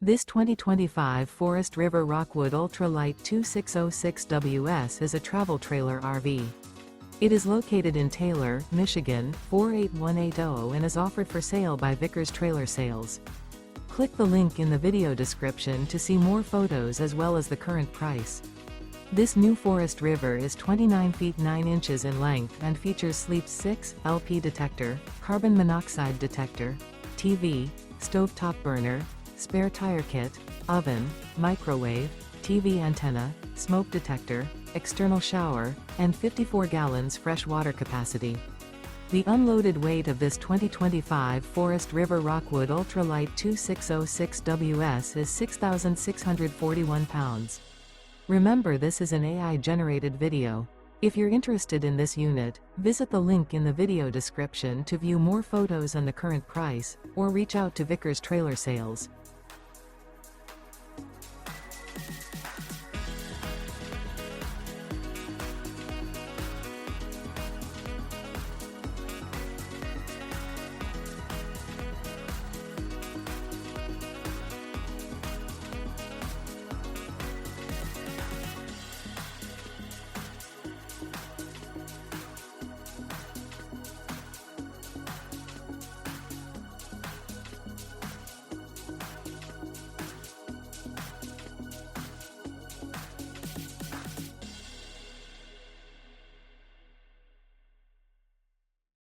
This 2025 Forest River Rockwood Ultra Lite 2606WS is a travel trailer RV. It is located in Taylor, Michigan, 48180 and is offered for sale by Vickers Trailer Sales. Click the link in the video description to see more photos as well as the current price. This new Forest River is 29 feet 9 inches in length and features Sleep 6 LP detector, carbon monoxide detector, TV, stovetop burner, spare tire kit, oven, microwave, TV antenna, smoke detector, external shower, and 54 gallons fresh water capacity. The unloaded weight of this 2025 Forest River Rockwood Ultra Lite 2606WS is 6,641 pounds. Remember, this is an AI-generated video. If you're interested in this unit, visit the link in the video description to view more photos and the current price, or reach out to Vickers Trailer Sales.